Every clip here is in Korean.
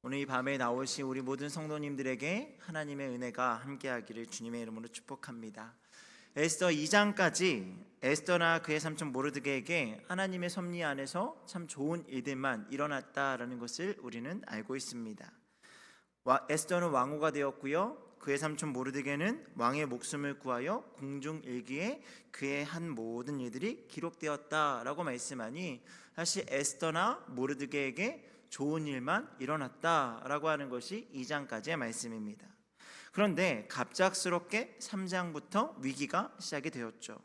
오늘 이 밤에 나오신 우리 모든 성도님들에게 하나님의 은혜가 함께하기를 주님의 이름으로 축복합니다. 에스더 2장까지 에스더나 그의 삼촌 모르드게에게 하나님의 섭리 안에서 참 좋은 일들만 일어났다라는 것을 우리는 알고 있습니다. 에스더는 왕후가 되었고요, 그의 삼촌 모르드게는 왕의 목숨을 구하여 궁중일기에 그의 한 모든 일들이 기록되었다라고 말씀하니, 사실 에스더나 모르드게에게 좋은 일만 일어났다라고 하는 것이 2장까지의 말씀입니다. 그런데 갑작스럽게 3장부터 위기가 시작이 되었죠.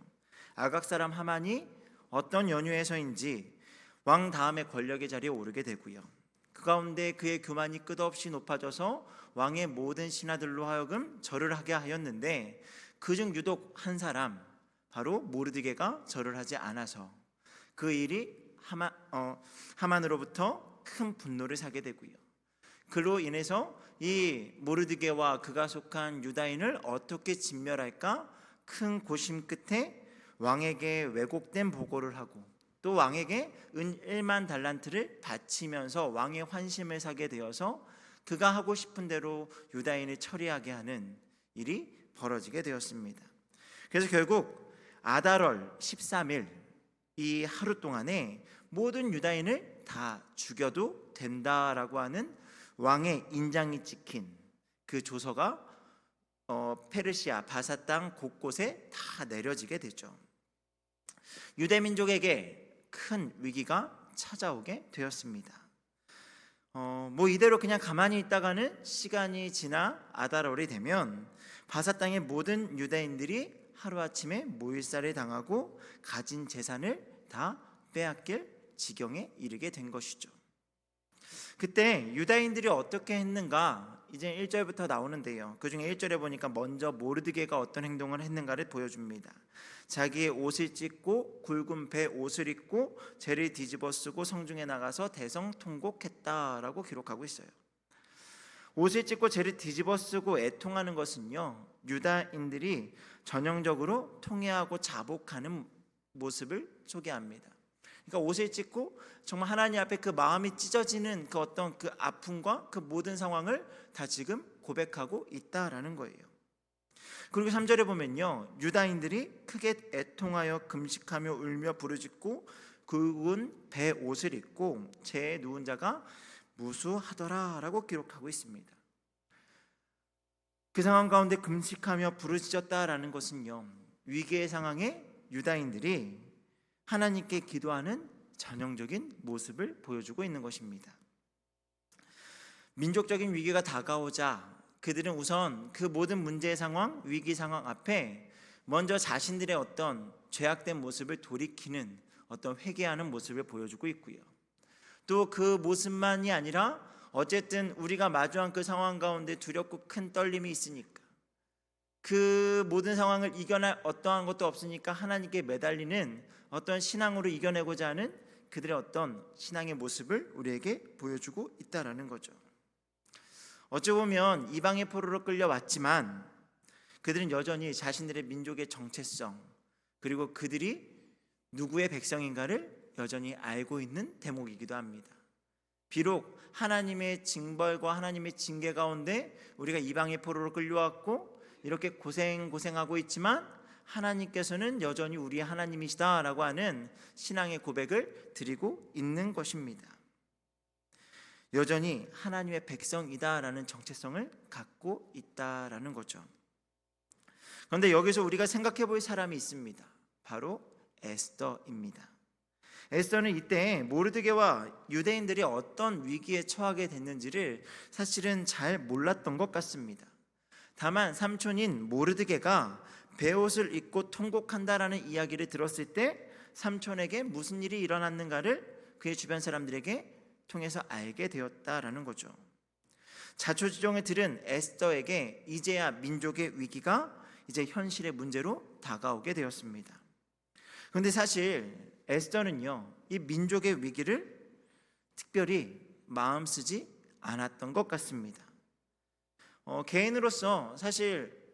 아각 사람 하만이 어떤 연유에서인지 왕 다음의 권력의 자리에 오르게 되고요, 그 가운데 그의 교만이 끝없이 높아져서 왕의 모든 신하들로 하여금 절을 하게 하였는데, 그중 유독 한 사람, 바로 모르드게가 절을 하지 않아서 그 일이 하만으로부터 큰 분노를 사게 되고요, 그로 인해서 이 모르드게와 그가 속한 유다인을 어떻게 진멸할까 큰 고심 끝에 왕에게 왜곡된 보고를 하고 또 왕에게 은 1만 달란트를 바치면서 왕의 환심을 사게 되어서 그가 하고 싶은 대로 유다인을 처리하게 하는 일이 벌어지게 되었습니다. 그래서 결국 아달월 13일 이 하루 동안에 모든 유다인을 다 죽여도 된다라고 하는 왕의 인장이 찍힌 그 조서가 페르시아 바사 땅 곳곳에 다 내려지게 되죠. 유대 민족에게 큰 위기가 찾아오게 되었습니다. 이대로 그냥 가만히 있다가는 시간이 지나 아달월이 되면 바사 땅의 모든 유대인들이 하루아침에 모일살을 당하고 가진 재산을 다 빼앗길 지경에 이르게 된 것이죠. 그때 유다인들이 어떻게 했는가, 이제 1절부터 나오는데요, 그 중에 1절에 보니까 먼저 모르드게가 어떤 행동을 했는가를 보여줍니다. 자기의 옷을 찢고 굵은 배 옷을 입고 죄를 뒤집어 쓰고 성중에 나가서 대성 통곡했다라고 기록하고 있어요. 옷을 찢고 죄를 뒤집어 쓰고 애통하는 것은요, 유다인들이 전형적으로 통회하고 자복하는 모습을 소개합니다. 그러니까 옷을 찢고 정말 하나님 앞에 그 마음이 찢어지는 그 어떤 그 아픔과 그 모든 상황을 다 지금 고백하고 있다라는 거예요. 그리고 3절에 보면요, 유다인들이 크게 애통하여 금식하며 울며 부르짖고 굵은 배 옷을 입고 재에 누운 자가 무수하더라라고 기록하고 있습니다. 그 상황 가운데 금식하며 부르짖었다라는 것은요, 위기의 상황에 유다인들이 하나님께 기도하는 전형적인 모습을 보여주고 있는 것입니다. 민족적인 위기가 다가오자 그들은 우선 그 모든 문제의 상황, 위기 상황 앞에 먼저 자신들의 어떤 죄악된 모습을 돌이키는 어떤 회개하는 모습을 보여주고 있고요, 또 그 모습만이 아니라 어쨌든 우리가 마주한 그 상황 가운데 두렵고 큰 떨림이 있으니까, 그 모든 상황을 이겨낼 어떠한 것도 없으니까 하나님께 매달리는 어떤 신앙으로 이겨내고자 하는 그들의 어떤 신앙의 모습을 우리에게 보여주고 있다라는 거죠. 어찌 보면 이방의 포로로 끌려왔지만 그들은 여전히 자신들의 민족의 정체성, 그리고 그들이 누구의 백성인가를 여전히 알고 있는 대목이기도 합니다. 비록 하나님의 징벌과 하나님의 징계 가운데 우리가 이방의 포로로 끌려왔고 이렇게 고생하고 있지만 하나님께서는 여전히 우리의 하나님이시다라고 하는 신앙의 고백을 드리고 있는 것입니다. 여전히 하나님의 백성이다라는 정체성을 갖고 있다라는 거죠. 그런데 여기서 우리가 생각해 볼 사람이 있습니다. 바로 에스더입니다. 에스더는 이때 모르드게와 유대인들이 어떤 위기에 처하게 됐는지를 사실은 잘 몰랐던 것 같습니다. 다만 삼촌인 모르드게가 베옷을 입고 통곡한다라는 이야기를 들었을 때 삼촌에게 무슨 일이 일어났는가를 그의 주변 사람들에게 통해서 알게 되었다라는 거죠. 자초지종을 들은 에스더에게 이제야 민족의 위기가 이제 현실의 문제로 다가오게 되었습니다. 그런데 사실 에스더는요, 이 민족의 위기를 특별히 마음 쓰지 않았던 것 같습니다. 개인으로서 사실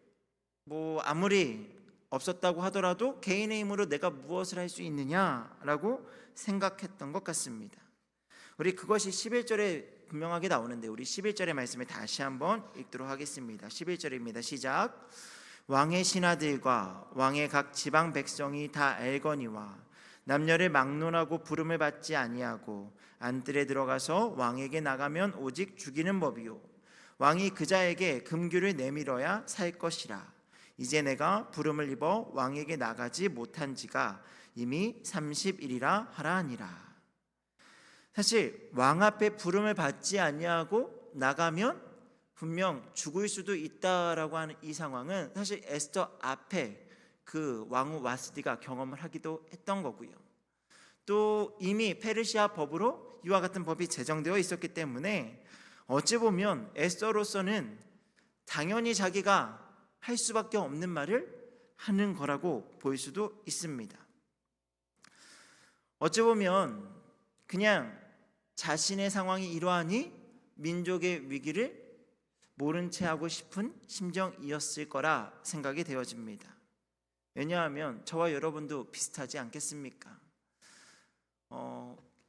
아무리 없었다고 하더라도 개인의 힘으로 내가 무엇을 할 수 있느냐라고 생각했던 것 같습니다. 우리 그것이 11절에 분명하게 나오는데 우리 11절의 말씀을 다시 한번 읽도록 하겠습니다. 11절입니다. 시작. 왕의 신하들과 왕의 각 지방 백성이 다 알거니와 남녀를 막론하고 부름을 받지 아니하고 안뜰에 들어가서 왕에게 나가면 오직 죽이는 법이요 왕이 그자에게 금규를 내밀어야 살 것이라. 이제 내가 부름을 입어 왕에게 나가지 못한 지가 이미 30일이라 하라 하니라. 사실 왕 앞에 부름을 받지 아니하고 나가면 분명 죽을 수도 있다라고 하는 이 상황은 사실 에스더 앞에 그 왕후 와스디가 경험을 하기도 했던 거고요. 또 이미 페르시아 법으로 이와 같은 법이 제정되어 있었기 때문에 어찌 보면 에스더로서는 당연히 자기가 할 수밖에 없는 말을 하는 거라고 볼 수도 있습니다. 어찌 보면 그냥 자신의 상황이 이러하니 민족의 위기를 모른 채 하고 싶은 심정이었을 거라 생각이 되어집니다. 왜냐하면 저와 여러분도 비슷하지 않겠습니까?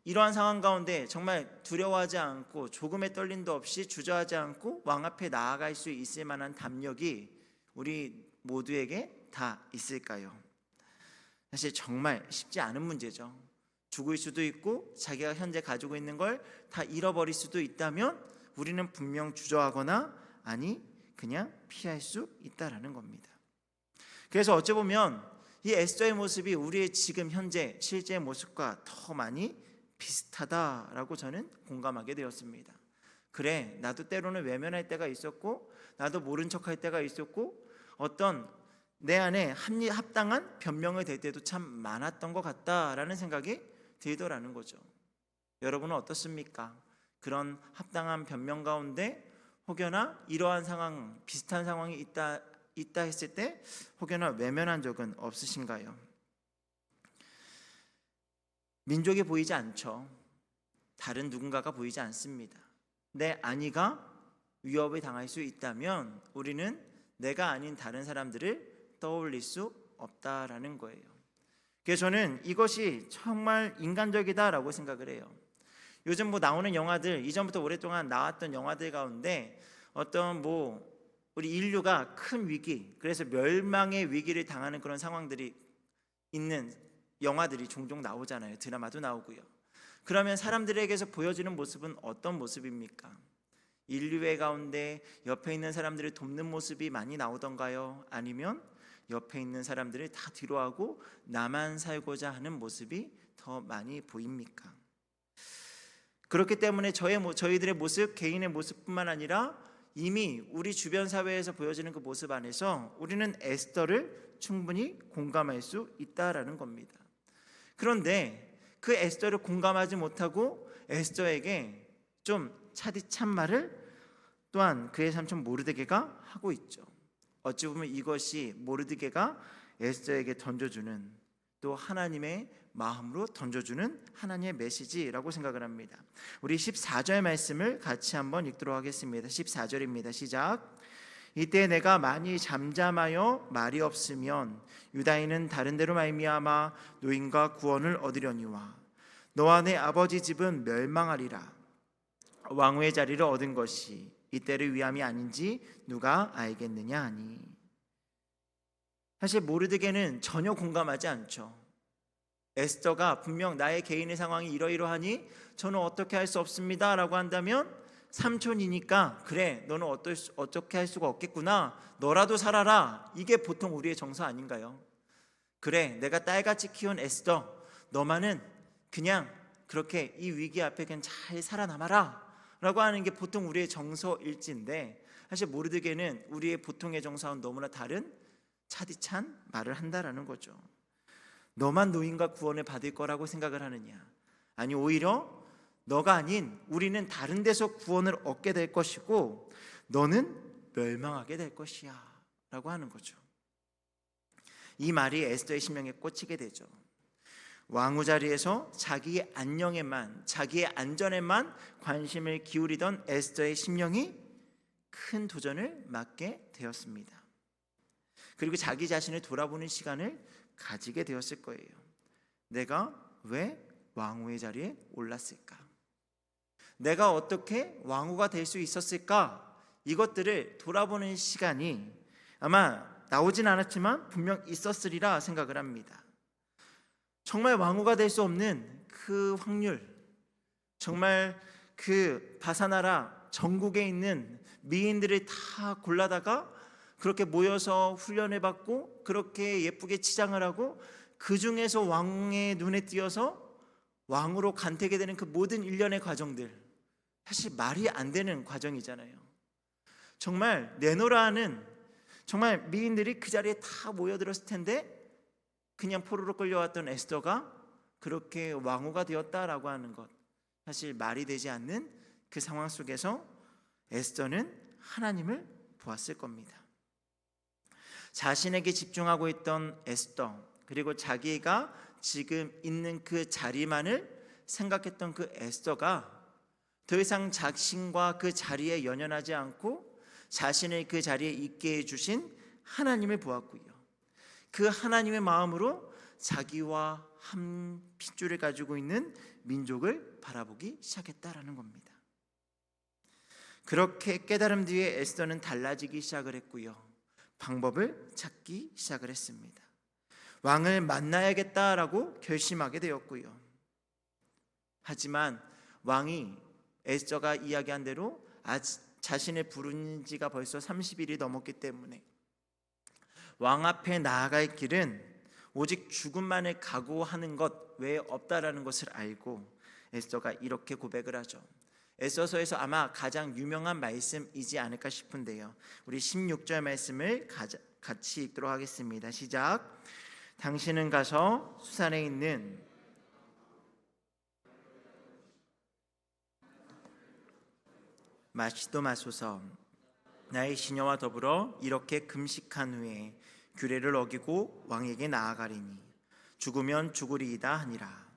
이러한 상황 가운데 정말 두려워하지 않고 조금의 떨림도 없이 주저하지 않고 왕 앞에 나아갈 수 있을 만한 담력이 우리 모두에게 다 있을까요? 사실 정말 쉽지 않은 문제죠. 죽을 수도 있고 자기가 현재 가지고 있는 걸 다 잃어버릴 수도 있다면 우리는 분명 주저하거나 아니 그냥 피할 수 있다라는 겁니다. 그래서 어찌 보면 이 에스더의 모습이 우리의 지금 현재 실제의 모습과 더 많이 비슷하다라고 저는 공감하게 되었습니다. 그래, 나도 때로는 외면할 때가 있었고 나도 모른 척할 때가 있었고 어떤 내 안에 합당한 변명을 댈 때도 참 많았던 것 같다라는 생각이 들더라는 거죠. 여러분은 어떻습니까? 그런 합당한 변명 가운데 혹여나 이러한 상황, 비슷한 상황이 있다 했을 때 혹여나 외면한 적은 없으신가요? 민족이 보이지 않죠. 다른 누군가가 보이지 않습니다. 내 아니가 위협을 당할 수 있다면 우리는 내가 아닌 다른 사람들을 떠올릴 수 없다라는 거예요. 그래서 저는 이것이 정말 인간적이다라고 생각을 해요. 요즘 나오는 영화들, 이전부터 오랫동안 나왔던 영화들 가운데 어떤 우리 인류가 큰 위기, 그래서 멸망의 위기를 당하는 그런 상황들이 있는 영화들이 종종 나오잖아요. 드라마도 나오고요. 그러면 사람들에게서 보여지는 모습은 어떤 모습입니까? 인류의 가운데 옆에 있는 사람들을 돕는 모습이 많이 나오던가요? 아니면 옆에 있는 사람들을 다 뒤로하고 나만 살고자 하는 모습이 더 많이 보입니까? 그렇기 때문에 저희들의 모습, 개인의 모습뿐만 아니라 이미 우리 주변 사회에서 보여지는 그 모습 안에서 우리는 에스더를 충분히 공감할 수 있다라는 겁니다. 그런데 그 에스더를 공감하지 못하고 에스더에게 좀 차디찬 말을 또한 그의 삼촌 모르드게가 하고 있죠. 어찌 보면 이것이 모르드게가 에스더에게 던져주는 또 하나님의 마음으로 던져주는 하나님의 메시지라고 생각을 합니다. 우리 14절 말씀을 같이 한번 읽도록 하겠습니다. 14절입니다. 시작. 이때 내가 많이 잠잠하여 말이 없으면 유다인은 다른 데로 말미암아 노임과 구원을 얻으려니와 너와 내 아버지 집은 멸망하리라. 왕후의 자리를 얻은 것이 이때를 위함이 아닌지 누가 알겠느냐 하니. 사실 모르드게는 전혀 공감하지 않죠. 에스더가 분명 나의 개인의 상황이 이러이러하니 저는 어떻게 할 수 없습니다 라고 한다면 삼촌이니까 그래 너는 어떻게 할 수가 없겠구나 너라도 살아라, 이게 보통 우리의 정서 아닌가요? 그래 내가 딸같이 키운 에스더 너만은 그냥 그렇게 이 위기 앞에 그냥 잘 살아남아라 라고 하는 게 보통 우리의 정서일진데 사실 모르드게는 우리의 보통의 정서와는 너무나 다른 차디찬 말을 한다라는 거죠. 너만 노임과 구원을 받을 거라고 생각을 하느냐? 아니 오히려 너가 아닌 우리는 다른 데서 구원을 얻게 될 것이고 너는 멸망하게 될 것이야 라고 하는 거죠. 이 말이 에스더의 심령에 꽂히게 되죠. 왕후 자리에서 자기의 안녕에만, 자기의 안전에만 관심을 기울이던 에스더의 심령이 큰 도전을 맞게 되었습니다. 그리고 자기 자신을 돌아보는 시간을 가지게 되었을 거예요. 내가 왜 왕후의 자리에 올랐을까? 내가 어떻게 왕후가 될 수 있었을까? 이것들을 돌아보는 시간이 아마 나오진 않았지만 분명 있었으리라 생각을 합니다. 정말 왕후가 될 수 없는 그 확률, 정말 그 바사나라 전국에 있는 미인들을 다 골라다가 그렇게 모여서 훈련을 받고 그렇게 예쁘게 치장을 하고 그 중에서 왕의 눈에 띄어서 왕으로 간택이 되는 그 모든 일련의 과정들, 사실 말이 안 되는 과정이잖아요. 정말 내노라 하는 정말 미인들이 그 자리에 다 모여들었을 텐데 그냥 포로로 끌려왔던 에스더가 그렇게 왕후가 되었다라고 하는 것, 사실 말이 되지 않는 그 상황 속에서 에스더는 하나님을 보았을 겁니다. 자신에게 집중하고 있던 에스더, 그리고 자기가 지금 있는 그 자리만을 생각했던 그 에스더가 더 이상 자신과 그 자리에 연연하지 않고 자신을 그 자리에 있게 해주신 하나님을 보았고요, 그 하나님의 마음으로 자기와 한 핏줄을 가지고 있는 민족을 바라보기 시작했다라는 겁니다. 그렇게 깨달음 뒤에 에스더는 달라지기 시작을 했고요, 방법을 찾기 시작을 했습니다. 왕을 만나야겠다라고 결심하게 되었고요. 하지만 왕이 에스더가 이야기한 대로 자신을 부른 지가 벌써 30일이 넘었기 때문에 왕 앞에 나아갈 길은 오직 죽음만을 각오하는 것 외에 없다라는 것을 알고 에스더가 이렇게 고백을 하죠. 에스더서에서 아마 가장 유명한 말씀이지 않을까 싶은데요, 우리 16절 말씀을 같이 읽도록 하겠습니다. 시작. 당신은 가서 수산에 있는 마시도 마소서. 나의 시녀와 더불어 이렇게 금식한 후에 규례를 어기고 왕에게 나아가리니 죽으면 죽으리이다 하니라.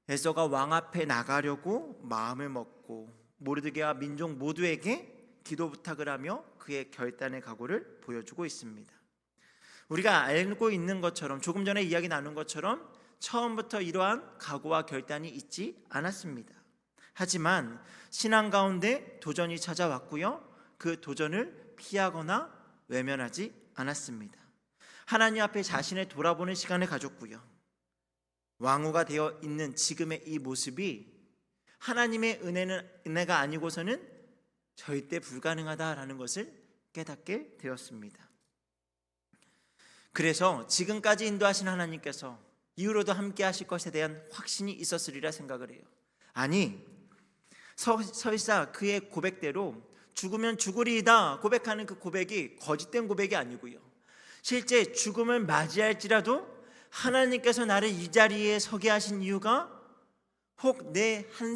에스더가 왕 앞에 나가려고 마음을 먹고 모르드게와 민족 모두에게 기도 부탁을 하며 그의 결단의 각오를 보여주고 있습니다. 우리가 알고 있는 것처럼, 조금 전에 이야기 나눈 것처럼 처음부터 이러한 각오와 결단이 있지 않았습니다. 하지만 신앙 가운데 도전이 찾아왔고요, 그 도전을 피하거나 외면하지 않았습니다. 하나님 앞에 자신을 돌아보는 시간을 가졌고요, 왕후가 되어 있는 지금의 이 모습이 하나님의 은혜가 아니고서는 절대 불가능하다라는 것을 깨닫게 되었습니다. 그래서 지금까지 인도하신 하나님께서 이후로도 함께 하실 것에 대한 확신이 있었으리라 생각을 해요. 아니, 설사 그의 고백대로 죽으면 죽으리이다 고백하는 그 고백이 거짓된 고백이 아니고요, 실제 죽음을 맞이할지라도 하나님께서 나를 이 자리에 서게 하신 이유가 혹 나 한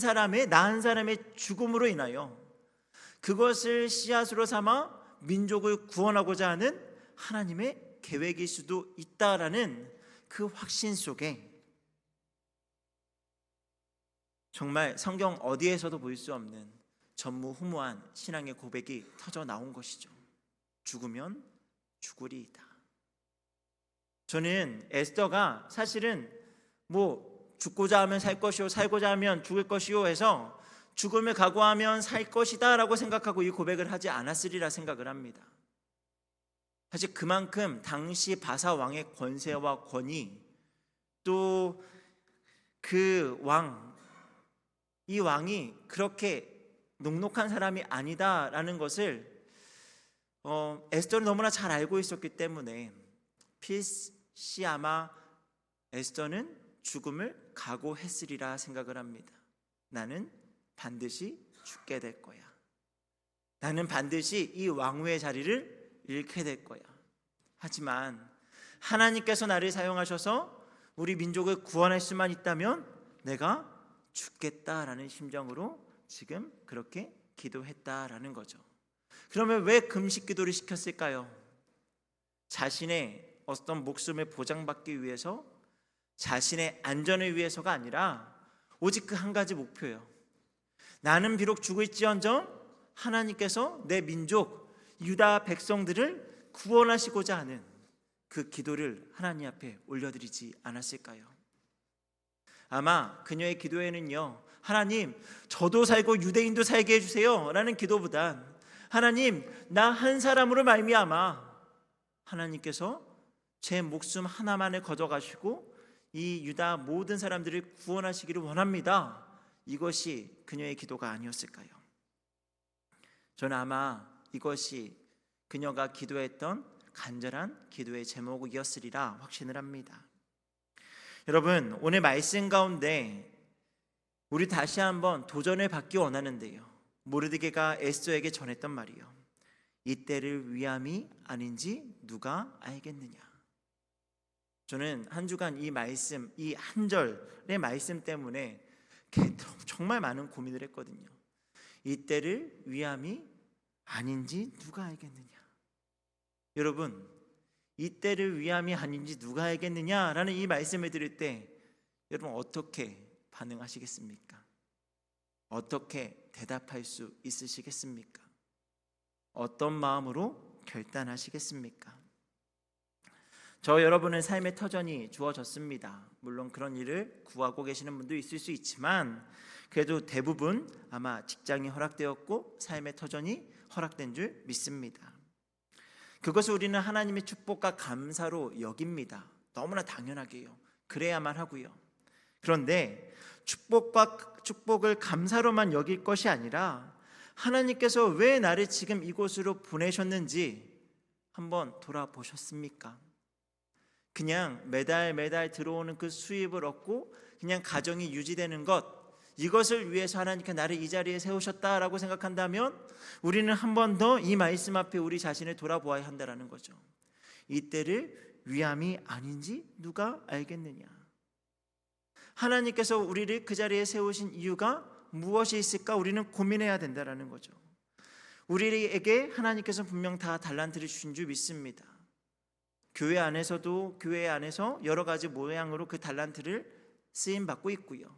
사람의 죽음으로 인하여 그것을 씨앗으로 삼아 민족을 구원하고자 하는 하나님의 계획일 수도 있다라는 그 확신 속에 정말 성경 어디에서도 볼 수 없는 전무후무한 신앙의 고백이 터져 나온 것이죠. 죽으면 죽으리이다. 저는 에스더가 사실은 죽고자 하면 살 것이요 살고자 하면 죽을 것이요 해서 죽음을 각오하면 살 것이다 라고 생각하고 이 고백을 하지 않았으리라 생각을 합니다. 사실 그만큼 당시 바사 왕의 권세와 권위, 또 그 이 왕이 그렇게 녹록한 사람이 아니다라는 것을 에스더는 너무나 잘 알고 있었기 때문에 필시 아마 에스더는 죽음을 각오했으리라 생각을 합니다. 나는 반드시 죽게 될 거야. 나는 반드시 이 왕후의 자리를 잃게 될 거야. 하지만 하나님께서 나를 사용하셔서 우리 민족을 구원할 수만 있다면 내가 죽겠다라는 심정으로 지금 그렇게 기도했다라는 거죠. 그러면 왜 금식 기도를 시켰을까요? 자신의 어떤 목숨을 보장받기 위해서, 자신의 안전을 위해서가 아니라 오직 그 한 가지 목표예요. 나는 비록 죽을지언정 하나님께서 내 민족 유다 백성들을 구원하시고자 하는 그 기도를 하나님 앞에 올려드리지 않았을까요? 아마 그녀의 기도에는요, 하나님, 저도 살고 유대인도 살게 해주세요 라는 기도보단 하나님, 나 한 사람으로 말미암아 하나님께서 제 목숨 하나만을 거둬가시고 이 유다 모든 사람들을 구원하시기를 원합니다. 이것이 그녀의 기도가 아니었을까요? 저는 아마 이것이 그녀가 기도했던 간절한 기도의 제목이었으리라 확신을 합니다. 여러분, 오늘 말씀 가운데 우리 다시 한번 도전을 받기 원하는데요, 모르드게가 에스더에게 전했던 말이요, 이때를 위함이 아닌지 누가 알겠느냐. 저는 한 주간 이 말씀, 이 한 절의 말씀 때문에 정말 많은 고민을 했거든요. 이때를 위함이 아닌지 누가 알겠느냐. 여러분, 이때를 위함이 아닌지 누가 알겠느냐라는 이 말씀을 들을 때 여러분 어떻게 반응하시겠습니까? 어떻게 대답할 수 있으시겠습니까? 어떤 마음으로 결단하시겠습니까? 저 여러분의 삶의 터전이 주어졌습니다. 물론 그런 일을 구하고 계시는 분도 있을 수 있지만 그래도 대부분 아마 직장이 허락되었고 삶의 터전이 허락된 줄 믿습니다. 그것을 우리는 하나님의 축복과 감사로 여깁니다. 너무나 당연하게요. 그래야만 하고요. 그런데 축복을 감사로만 여길 것이 아니라 하나님께서 왜 나를 지금 이곳으로 보내셨는지 한번 돌아보셨습니까? 그냥 매달 들어오는 그 수입을 얻고 그냥 가정이 유지되는 것, 이것을 위해서 하나님께 나를 이 자리에 세우셨다라고 생각한다면 우리는 한 번 더 이 말씀 앞에 우리 자신을 돌아보아야 한다는 거죠. 이때를 위함이 아닌지 누가 알겠느냐. 하나님께서 우리를 그 자리에 세우신 이유가 무엇이 있을까 우리는 고민해야 된다는 거죠. 우리에게 하나님께서 분명 다 달란트를 주신 줄 믿습니다. 교회 안에서도 교회 안에서 여러 가지 모양으로 그 달란트를 쓰임받고 있고요,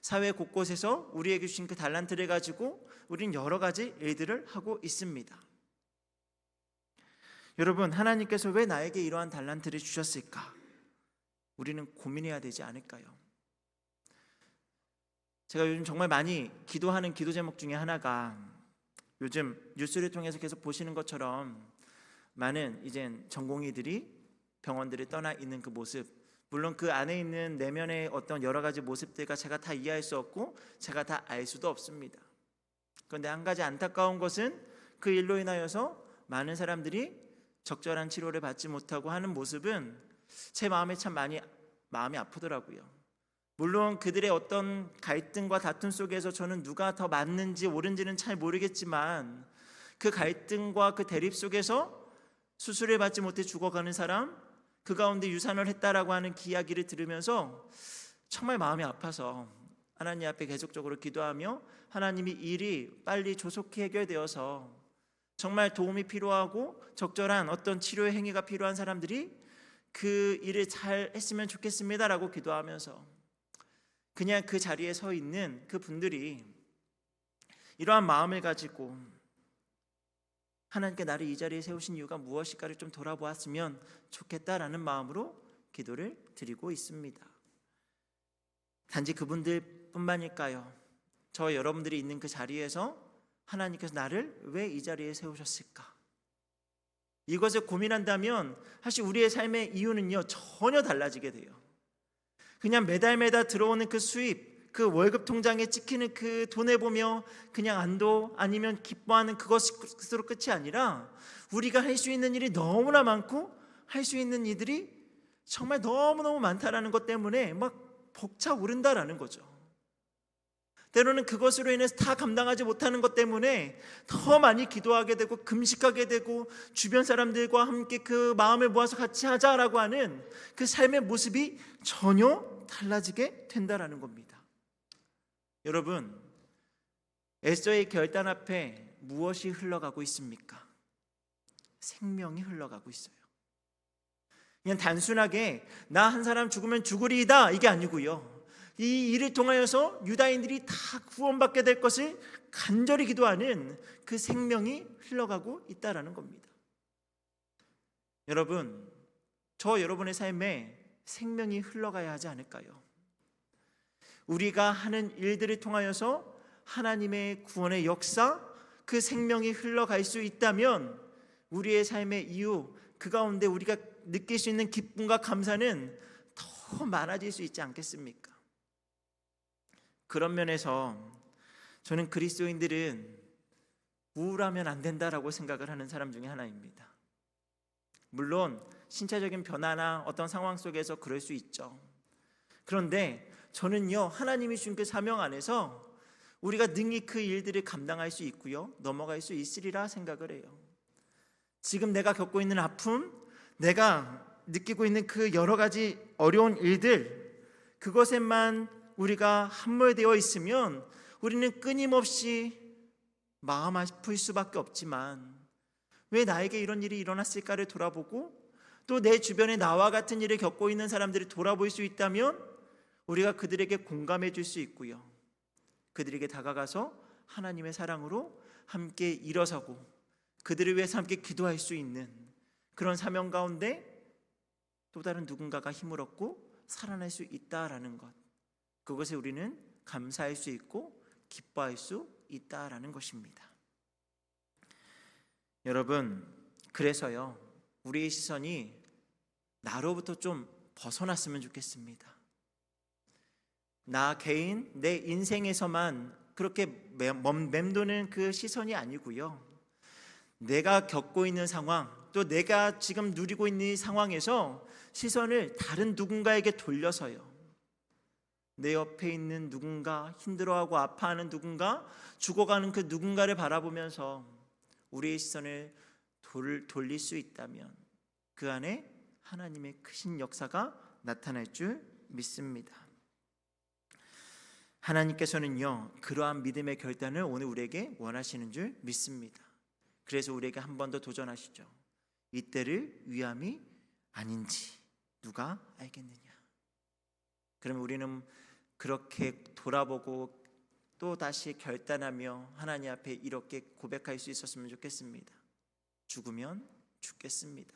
사회 곳곳에서 우리에게 주신 그 달란트를 가지고 우리는 여러 가지 일들을 하고 있습니다. 여러분, 하나님께서 왜 나에게 이러한 달란트를 주셨을까? 우리는 고민해야 되지 않을까요? 제가 요즘 정말 많이 기도하는 기도 제목 중에 하나가, 요즘 뉴스를 통해서 계속 보시는 것처럼 많은 이젠 전공의들이 병원들을 떠나 있는 그 모습, 물론 그 안에 있는 내면의 어떤 여러 가지 모습들과 제가 다 이해할 수 없고 제가 다 알 수도 없습니다. 그런데 한 가지 안타까운 것은 그 일로 인하여서 많은 사람들이 적절한 치료를 받지 못하고 하는 모습은 제 마음에 참 많이 마음이 아프더라고요. 물론 그들의 어떤 갈등과 다툼 속에서 저는 누가 더 맞는지 옳은지는 잘 모르겠지만 그 갈등과 그 대립 속에서 수술을 받지 못해 죽어가는 사람, 그 가운데 유산을 했다라고 하는 이야기를 들으면서 정말 마음이 아파서 하나님 앞에 계속적으로 기도하며 하나님이 일이 빨리 조속히 해결되어서 정말 도움이 필요하고 적절한 어떤 치료의 행위가 필요한 사람들이 그 일을 잘 했으면 좋겠습니다라고 기도하면서 그냥 그 자리에 서 있는 그 분들이 이러한 마음을 가지고 하나님께 나를 이 자리에 세우신 이유가 무엇일까를 좀 돌아보았으면 좋겠다라는 마음으로 기도를 드리고 있습니다. 단지 그분들뿐만일까요? 저 여러분들이 있는 그 자리에서 하나님께서 나를 왜 이 자리에 세우셨을까? 이것을 고민한다면 사실 우리의 삶의 이유는요 전혀 달라지게 돼요. 그냥 매달 들어오는 그 수입, 그 월급 통장에 찍히는 그 돈을 보며 그냥 안도 아니면 기뻐하는 그것으로 끝이 아니라 우리가 할 수 있는 일이 너무나 많고 할 수 있는 일들이 정말 너무너무 많다라는 것 때문에 막 벅차오른다라는 거죠. 때로는 그것으로 인해서 다 감당하지 못하는 것 때문에 더 많이 기도하게 되고 금식하게 되고 주변 사람들과 함께 그 마음을 모아서 같이 하자라고 하는 그 삶의 모습이 전혀 달라지게 된다라는 겁니다. 여러분, 에스더의 결단 앞에 무엇이 흘러가고 있습니까? 생명이 흘러가고 있어요. 그냥 단순하게 나 한 사람 죽으면 죽으리이다 이게 아니고요, 이 일을 통하여서 유다인들이 다 구원받게 될 것을 간절히 기도하는 그 생명이 흘러가고 있다라는 겁니다. 여러분, 저 여러분의 삶에 생명이 흘러가야 하지 않을까요? 우리가 하는 일들을 통하여서 하나님의 구원의 역사, 그 생명이 흘러갈 수 있다면 우리의 삶의 이유, 그 가운데 우리가 느낄 수 있는 기쁨과 감사는 더 많아질 수 있지 않겠습니까? 그런 면에서 저는 그리스도인들은 우울하면 안 된다라고 생각을 하는 사람 중에 하나입니다. 물론 신체적인 변화나 어떤 상황 속에서 그럴 수 있죠. 그런데 저는요, 하나님이 주신 그 사명 안에서 우리가 능히 그 일들을 감당할 수 있고요, 넘어갈 수 있으리라 생각을 해요. 지금 내가 겪고 있는 아픔, 내가 느끼고 있는 그 여러 가지 어려운 일들, 그것에만 우리가 함몰되어 있으면 우리는 끊임없이 마음 아플 수밖에 없지만, 왜 나에게 이런 일이 일어났을까를 돌아보고 또 내 주변에 나와 같은 일을 겪고 있는 사람들을 돌아볼 수 있다면 우리가 그들에게 공감해 줄 수 있고요, 그들에게 다가가서 하나님의 사랑으로 함께 일어서고 그들을 위해서 함께 기도할 수 있는 그런 사명 가운데 또 다른 누군가가 힘을 얻고 살아날 수 있다라는 것, 그것에 우리는 감사할 수 있고 기뻐할 수 있다라는 것입니다. 여러분, 그래서요, 우리의 시선이 나로부터 좀 벗어났으면 좋겠습니다. 나 개인, 내 인생에서만 그렇게 맴도는 그 시선이 아니고요, 내가 겪고 있는 상황, 또 내가 지금 누리고 있는 이 상황에서 시선을 다른 누군가에게 돌려서요, 내 옆에 있는 누군가, 힘들어하고 아파하는 누군가, 죽어가는 그 누군가를 바라보면서 우리의 시선을 돌릴 수 있다면 그 안에 하나님의 크신 역사가 나타날 줄 믿습니다. 하나님께서는요, 그러한 믿음의 결단을 오늘 우리에게 원하시는 줄 믿습니다. 그래서 우리에게 한 번 더 도전하시죠. 이때를 위함이 아닌지 누가 알겠느냐. 그러면 우리는 그렇게 돌아보고 또 다시 결단하며 하나님 앞에 이렇게 고백할 수 있었으면 좋겠습니다. 죽으면 죽겠습니다.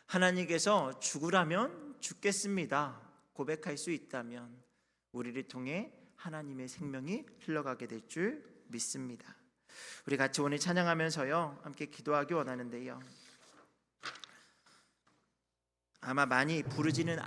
하나님께서 죽으라면 죽겠습니다 고백할 수 있다면 우리를 통해 하나님의 생명이 흘러가게 될 줄 믿습니다. 우리 같이 오늘 찬양하면서요, 함께 기도하기 원하는데요, 아마 많이 부르지는